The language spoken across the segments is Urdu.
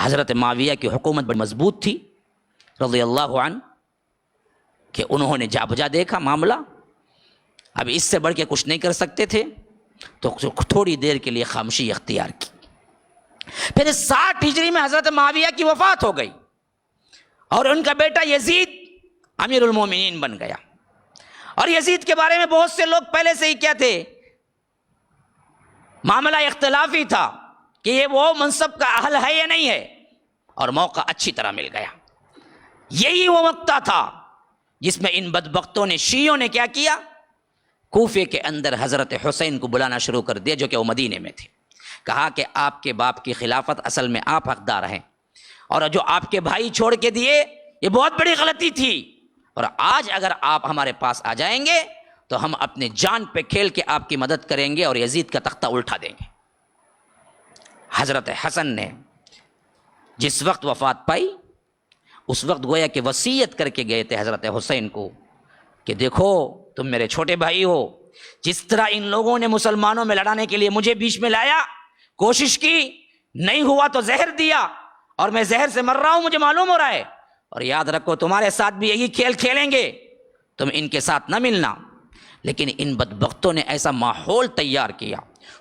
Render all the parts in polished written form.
حضرت معاویہ کی حکومت بڑی مضبوط تھی رضی اللہ عنہ، کہ انہوں نے جا بجا دیکھا معاملہ، اب اس سے بڑھ کے کچھ نہیں کر سکتے تھے، تو تھوڑی دیر کے لیے خاموشی اختیار کی۔ پھر 60 ہجری میں حضرت معاویہ کی وفات ہو گئی اور ان کا بیٹا یزید امیر المومنین بن گیا۔ اور یزید کے بارے میں بہت سے لوگ پہلے سے ہی کیا تھے، معاملہ اختلافی تھا کہ یہ وہ منصب کا اہل ہے یا نہیں ہے، اور موقع اچھی طرح مل گیا۔ یہی وہ وقت تھا جس میں ان بدبختوں نے، شیعوں نے کیا کیا، کوفے کے اندر حضرت حسین کو بلانا شروع کر دیا، جو کہ وہ مدینے میں تھے۔ کہا کہ آپ کے باپ کی خلافت اصل میں آپ حقدار ہیں، اور جو آپ کے بھائی چھوڑ کے دیے یہ بہت بڑی غلطی تھی، اور آج اگر آپ ہمارے پاس آ جائیں گے تو ہم اپنے جان پہ کھیل کے آپ کی مدد کریں گے اور یزید کا تختہ الٹا دیں گے۔ حضرت حسن نے جس وقت وفات پائی، اس وقت گویا کہ وصیت کر کے گئے تھے حضرت حسین کو کہ دیکھو تم میرے چھوٹے بھائی ہو، جس طرح ان لوگوں نے مسلمانوں میں لڑانے کے لیے مجھے بیچ میں لایا، کوشش کی، نہیں ہوا تو زہر دیا، اور میں زہر سے مر رہا ہوں، مجھے معلوم ہو رہا ہے، اور یاد رکھو تمہارے ساتھ بھی یہی کھیل کھیلیں گے، تم ان کے ساتھ نہ ملنا۔ لیکن ان بدبختوں نے ایسا ماحول تیار کیا،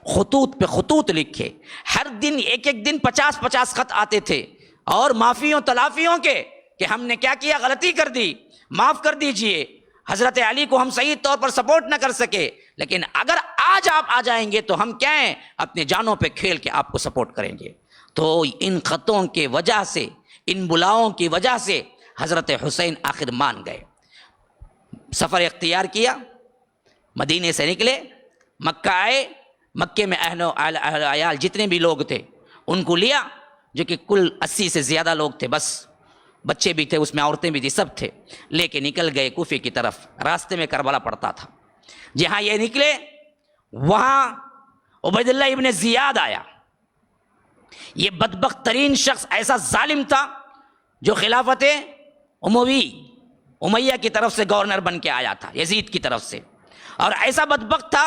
خطوط پہ خطوط لکھے، ہر دن ایک ایک دن 50 خط آتے تھے، اور معافیوں تلافیوں کے کہ ہم نے کیا کیا، غلطی کر دی، معاف کر دیجئے، حضرت علی کو ہم صحیح طور پر سپورٹ نہ کر سکے، لیکن اگر آج آپ آ جائیں گے تو ہم کیا ہیں، اپنے جانوں پہ کھیل کے آپ کو سپورٹ کریں گے۔ تو ان خطوں کے وجہ سے، ان بلاؤں کی وجہ سے حضرت حسین آخر مان گئے، سفر اختیار کیا، مدینے سے نکلے، مکہ آئے، مکے میں اہل و عیال جتنے بھی لوگ تھے ان کو لیا، جو کہ کل 80 سے زیادہ لوگ تھے، بس بچے بھی تھے اس میں، عورتیں بھی تھی، سب تھے، لے کے نکل گئے کوفے کی طرف۔ راستے میں کربلا پڑتا تھا، جہاں یہ نکلے وہاں عبید اللہ ابن زیاد آیا۔ یہ بدبخت ترین شخص، ایسا ظالم تھا جو خلافت امیہ کی طرف سے گورنر بن کے آیا تھا، یزید کی طرف سے، اور ایسا بدبخت تھا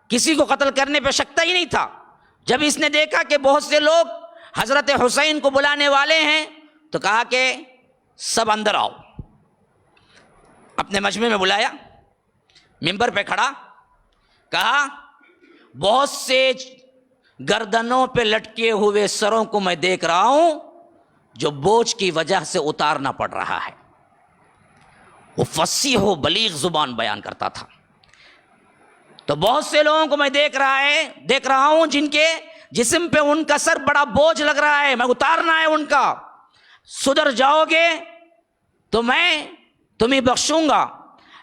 کسی کو قتل کرنے پہ شکتا ہی نہیں تھا۔ جب اس نے دیکھا کہ بہت سے لوگ حضرت حسین کو بلانے والے ہیں تو کہا کہ سب اندر آؤ۔ اپنے مجمع میں بلایا، منبر پہ کھڑا، کہا بہت سے گردنوں پہ لٹکے ہوئے سروں کو میں دیکھ رہا ہوں جو بوجھ کی وجہ سے اتارنا پڑ رہا ہے۔ وہ فصیح و بلیغ زبان بیان کرتا تھا۔ تو بہت سے لوگوں کو میں دیکھ رہا ہوں جن کے جسم پہ ان کا سر بڑا بوجھ لگ رہا ہے، میں اتارنا ہے ان کا۔ سدھر جاؤ گے تو میں تمہیں بخشوں گا،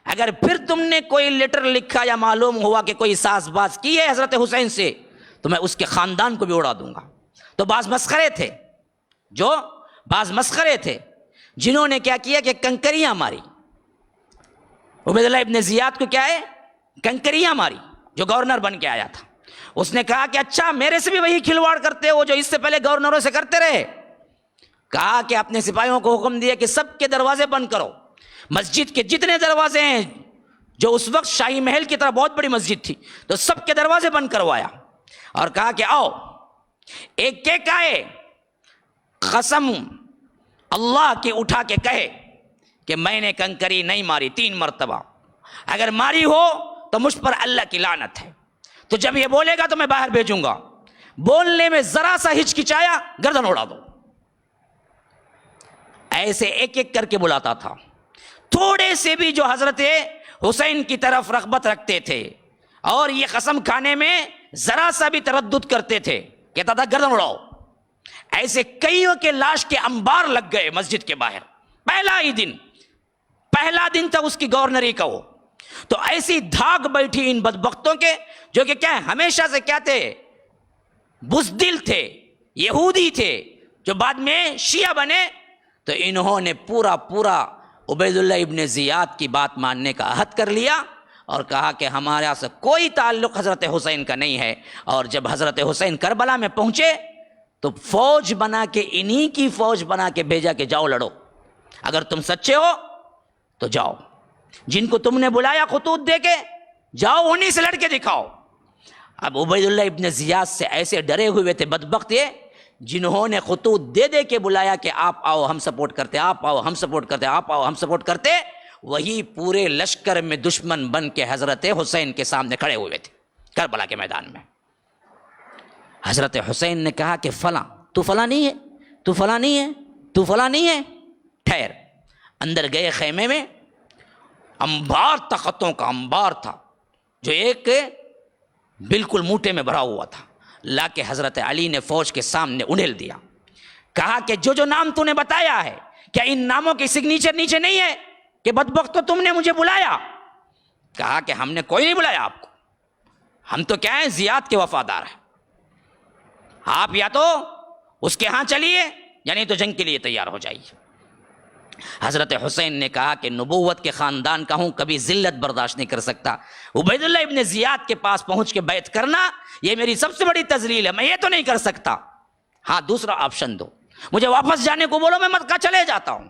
اگر پھر تم نے کوئی لیٹر لکھا یا معلوم ہوا کہ کوئی ساز باز کی ہے حضرت حسین سے تو میں اس کے خاندان کو بھی اڑا دوں گا۔ تو بعض مسخرے تھے جنہوں نے کیا کیا کہ کنکریاں ماری، عبید اللہ ابن زیاد کو کیا ہے، کنکریاں ماری، جو گورنر بن کے آیا تھا۔ اس نے کہا کہ اچھا میرے سے بھی وہی کھلواڑ کرتے ہو جو اس سے پہلے گورنروں سے کرتے رہے۔ کہا کہ اپنے سپاہیوں کو حکم دیا کہ سب کے دروازے بند کرو، مسجد کے جتنے دروازے ہیں، جو اس وقت شاہی محل کی طرح بہت بڑی مسجد تھی، تو سب کے دروازے بند کروایا، اور کہا کہ آؤ ایک ایک آئے، قسم اللہ کی اٹھا کے کہے کہ میں نے کنکری نہیں ماری 3 مرتبہ، اگر ماری ہو تو مجھ پر اللہ کی لعنت ہے۔ تو جب یہ بولے گا تو میں باہر بھیجوں گا، بولنے میں ذرا سا ہچکچایا گردن اڑا دو۔ ایسے ایک ایک کر کے بلاتا تھا۔ تھوڑے سے بھی جو حضرت حسین کی طرف رغبت رکھتے تھے اور یہ قسم کھانے میں ذرا سا بھی تردد کرتے تھے، کہتا تھا گردن اڑاؤ۔ ایسے کئیوں کے لاش کے انبار لگ گئے مسجد کے باہر، پہلا دن تھا اس کی گورنری کا وہ۔ تو ایسی دھاگ بیٹھی ان بدبختوں کے، جو کہ کیا ہمیشہ سے کیا تھے، بزدل تھے، یہودی تھے، جو بعد میں شیعہ بنے۔ تو انہوں نے پورا عبید اللہ ابن زیاد کی بات ماننے کا عہد کر لیا اور کہا کہ ہمارا سے کوئی تعلق حضرت حسین کا نہیں ہے۔ اور جب حضرت حسین کربلا میں پہنچے تو فوج بنا کے، انہی کی فوج بنا کے بھیجا کہ جاؤ لڑو، اگر تم سچے ہو تو جاؤ، جن کو تم نے بلایا خطوط دے کے، جاؤ انہی سے لڑ کے دکھاؤ۔ اب عبید اللہ ابن زیاد سے ایسے ڈرے ہوئے تھے بدبخت یہ جنہوں نے خطوط دے دے کے بلایا کہ آپ آؤ ہم سپورٹ کرتے، آپ آؤ ہم سپورٹ کرتے، آپ آؤ ہم سپورٹ کرتے، وہی پورے لشکر میں دشمن بن کے حضرت حسین کے سامنے کھڑے ہوئے تھے کربلا کے میدان میں۔ حضرت حسین نے کہا کہ فلاں، تو فلاں نہیں ہے، تو فلاں نہیں ہے، تو فلاں نہیں ہے، ٹھہر۔ اندر گئے خیمے میں، انبار تھا، خطوں کا انبار تھا جو ایک بالکل موٹے میں بھرا ہوا تھا، لا کے حضرت علی نے فوج کے سامنے انڈیل دیا۔ کہا کہ جو نام تو نے بتایا ہے، کیا ان ناموں کی سگنیچر نیچے نہیں ہے کہ بدبختو تم نے مجھے بلایا؟ کہا کہ ہم نے کوئی نہیں بلایا آپ کو، ہم تو کیا ہیں، زیاد کے وفادار ہیں، آپ یا تو اس کے ہاں چلیے یعنی تو جنگ کے لیے تیار ہو جائیے۔ حضرت حسین نے کہا کہ نبوت کے خاندان کا ہوں، کبھی ذلت برداشت نہیں کر سکتا، عبید اللہ ابن زیاد کے پاس پہنچ کے بیعت کرنا یہ میری سب سے بڑی تذلیل ہے، میں یہ تو نہیں کر سکتا۔ ہاں دوسرا آپشن دو، مجھے واپس جانے کو بولو، میں مکہ چلے جاتا ہوں،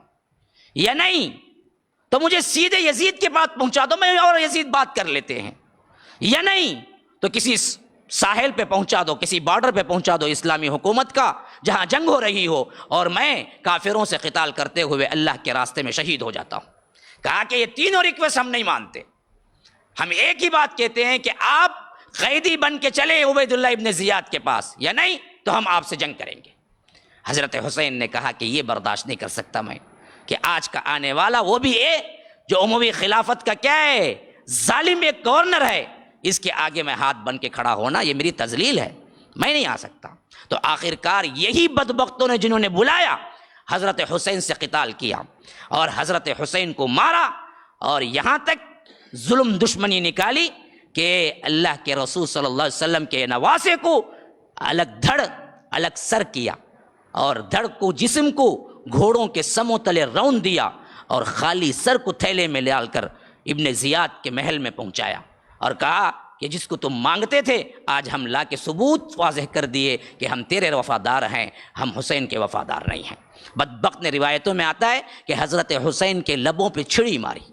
یا نہیں تو مجھے سیدھے یزید کے پاس پہنچا دو، میں اور یزید بات کر لیتے ہیں، یا نہیں تو کسی ساحل پہ پہنچا دو، کسی بارڈر پہ پہنچا دو اسلامی حکومت کا جہاں جنگ ہو رہی ہو، اور میں کافروں سے قتال کرتے ہوئے اللہ کے راستے میں شہید ہو جاتا ہوں۔ کہا کہ یہ تینوں ریکویسٹ ہم نہیں مانتے، ہم ایک ہی بات کہتے ہیں کہ آپ قیدی بن کے چلے عبید اللہ ابن زیاد کے پاس، یا نہیں تو ہم آپ سے جنگ کریں گے۔ حضرت حسین نے کہا کہ یہ برداشت نہیں کر سکتا میں کہ آج کا آنے والا وہ بھی ہے جو اموی خلافت کا کیا ہے، ظالم ایک گورنر ہے، اس کے آگے میں ہاتھ بن کے کھڑا ہونا یہ میری تذلیل ہے، میں نہیں آ سکتا۔ تو آخرکار یہی بدبختوں نے جنہوں نے بلایا حضرت حسین سے قتال کیا اور حضرت حسین کو مارا، اور یہاں تک ظلم دشمنی نکالی کہ اللہ کے رسول صلی اللہ علیہ وسلم کے نواسے کو الگ دھڑ الگ سر کیا، اور دھڑ کو جسم کو گھوڑوں کے سموں تلے رون دیا، اور خالی سر کو تھیلے میں ڈال کر ابن زیاد کے محل میں پہنچایا، اور کہا کہ جس کو تم مانگتے تھے آج ہم لا کے ثبوت واضح کر دیے کہ ہم تیرے وفادار ہیں، ہم حسین کے وفادار نہیں ہیں۔ بدبخت نے روایتوں میں آتا ہے کہ حضرت حسین کے لبوں پہ چھڑی ماری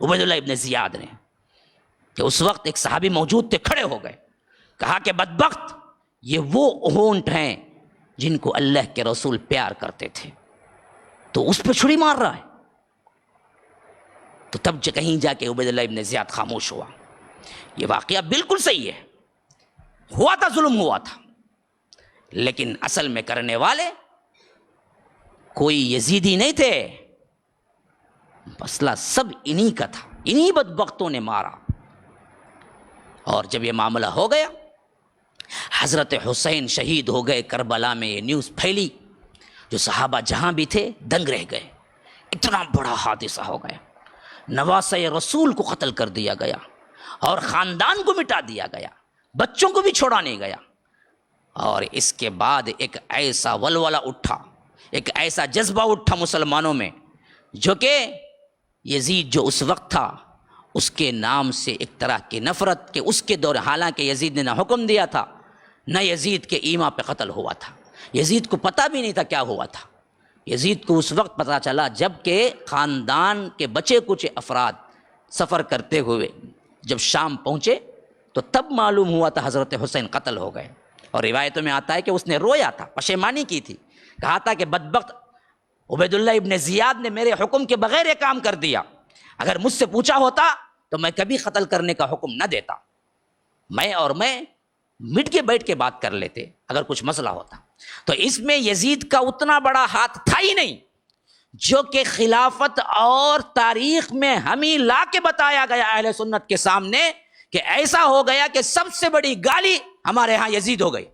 عبید اللہ ابن زیاد نے، کہ اس وقت ایک صحابی موجود تھے، کھڑے ہو گئے، کہا کہ بدبخت یہ وہ ہونٹ ہیں جن کو اللہ کے رسول پیار کرتے تھے، تو اس پہ چھڑی مار رہا ہے۔ تو تب کہیں جا کے عبید اللہ ابن زیاد خاموش ہوا۔ یہ واقعہ بالکل صحیح ہے، ہوا تھا، ظلم ہوا تھا، لیکن اصل میں کرنے والے کوئی یزیدی نہیں تھے، مسئلہ سب انہی کا تھا، انہی بدبختوں نے مارا۔ اور جب یہ معاملہ ہو گیا، حضرت حسین شہید ہو گئے کربلا میں، یہ نیوز پھیلی، جو صحابہ جہاں بھی تھے دنگ رہ گئے، اتنا بڑا حادثہ ہو گیا، نواسہ رسول کو قتل کر دیا گیا، اور خاندان کو مٹا دیا گیا، بچوں کو بھی چھوڑا نہیں گیا۔ اور اس کے بعد ایک ایسا ولولہ اٹھا، ایک ایسا جذبہ اٹھا مسلمانوں میں، جو کہ یزید جو اس وقت تھا اس کے نام سے ایک طرح کی نفرت، کہ اس کے دور، حالانکہ یزید نے نہ حکم دیا تھا نہ یزید کے ایما پہ قتل ہوا تھا، یزید کو پتہ بھی نہیں تھا کیا ہوا تھا۔ یزید کو اس وقت پتہ چلا جب کہ خاندان کے بچے کچھ افراد سفر کرتے ہوئے جب شام پہنچے تو تب معلوم ہوا تھا حضرت حسین قتل ہو گئے۔ اور روایتوں میں آتا ہے کہ اس نے رویا تھا، پشیمانی کی تھی، کہا تھا کہ بدبخت عبید اللہ ابن زیاد نے میرے حکم کے بغیر یہ کام کر دیا، اگر مجھ سے پوچھا ہوتا تو میں کبھی قتل کرنے کا حکم نہ دیتا، میں مٹ کے بیٹھ کے بات کر لیتے اگر کچھ مسئلہ ہوتا۔ تو اس میں یزید کا اتنا بڑا ہاتھ تھا ہی نہیں، جو کہ خلافت اور تاریخ میں ہمیں لا کے بتایا گیا اہل سنت کے سامنے کہ ایسا ہو گیا کہ سب سے بڑی گالی ہمارے ہاں یزید ہو گئی۔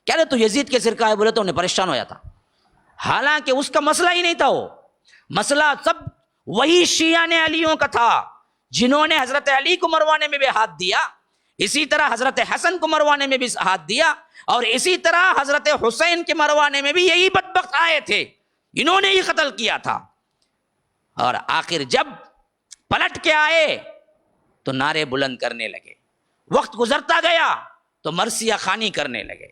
کہہ رہے تو یزید کے سر کا ہے، بولے تو انہیں پریشان ہو جاتا، حالانکہ اس کا مسئلہ ہی نہیں تھا، وہ مسئلہ سب وہی شیعہ نے علیوں کا تھا، جنہوں نے حضرت علی کو مروانے میں بھی ہاتھ دیا، اسی طرح حضرت حسن کو مروانے میں بھی ہاتھ دیا، اور اسی طرح حضرت حسین کے مروانے میں بھی یہی بدبخت آئے تھے، انہوں نے ہی قتل کیا تھا۔ اور آخر جب پلٹ کے آئے تو نعرے بلند کرنے لگے، وقت گزرتا گیا تو مرثیہ خوانی کرنے لگے،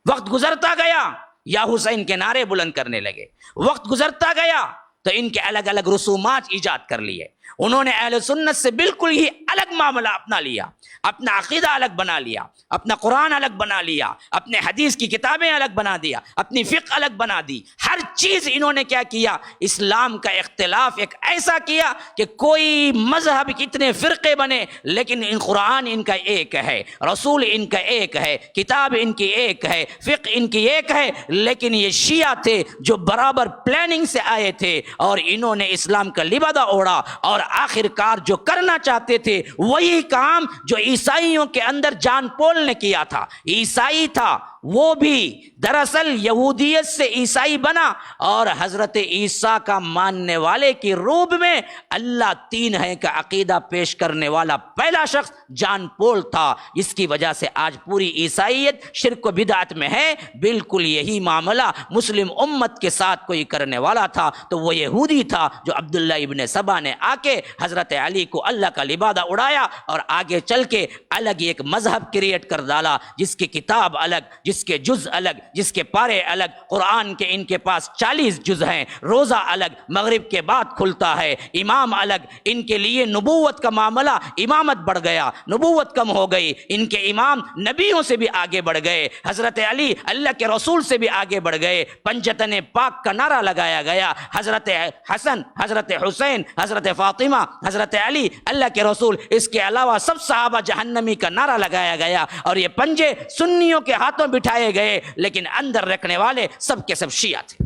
وقت گزرتا گیا یا حسین کے نعرے بلند کرنے لگے، وقت گزرتا گیا تو ان کے الگ الگ رسومات ایجاد کر لیے، انہوں نے اہل سنت سے بالکل ہی الگ معاملہ اپنا لیا، اپنا عقیدہ الگ بنا لیا، اپنا قرآن الگ بنا لیا، اپنے حدیث کی کتابیں الگ بنا دیا، اپنی فقہ الگ بنا دی، ہر چیز انہوں نے کیا کیا، اسلام کا اختلاف ایک ایسا کیا کہ کوئی مذہب کتنے فرقے بنے لیکن قرآن ان کا ایک ہے، رسول ان کا ایک ہے، کتاب ان کی ایک ہے، فقہ ان کی ایک ہے، لیکن یہ شیعہ تھے جو برابر پلاننگ سے آئے تھے اور انہوں نے اسلام کا لبادہ اوڑھا اور آخر کار جو کرنا چاہتے تھے وہی کام جو عیسائیوں کے اندر جان پول نے کیا تھا۔ عیسائی تھا وہ بھی دراصل یہودیت سے عیسائی بنا اور حضرت عیسیٰ کا ماننے والے کی روب میں اللہ تین ہے کا عقیدہ پیش کرنے والا پہلا شخص جان پول تھا، جس کی وجہ سے آج پوری عیسائیت شرک و بدعت میں ہے۔ بالکل یہی معاملہ مسلم امت کے ساتھ کوئی کرنے والا تھا تو وہ یہودی تھا جو عبداللہ ابن سبا نے آ کے حضرت علی کو اللہ کا لبادہ اڑایا اور آگے چل کے الگ ایک مذہب کریٹ کر ڈالا، جس کی کتاب الگ، جس کے جز الگ، جس کے پارے الگ، قرآن کے ان کے پاس 40 جز ہیں، روزہ الگ، مغرب کے بعد کھلتا ہے، امام الگ، ان کے لیے نبوت کا معاملہ، امامت بڑھ گیا، نبوت کم ہو گئی، ان کے امام نبیوں سے بھی آگے بڑھ گئے، حضرت علی اللہ کے رسول سے بھی آگے بڑھ گئے، پنجتن پاک کا نعرہ لگایا گیا، حضرت حسن، حضرت حسین، حضرت فاطمہ، حضرت علی اللہ کے رسول، اس کے علاوہ سب صحابہ جہنمی کا نعرہ لگایا گیا، اور یہ پنجے سنیوں کے ہاتھوں بٹھائے گئے لیکن اندر رکھنے والے سب کے سب شیعہ تھے۔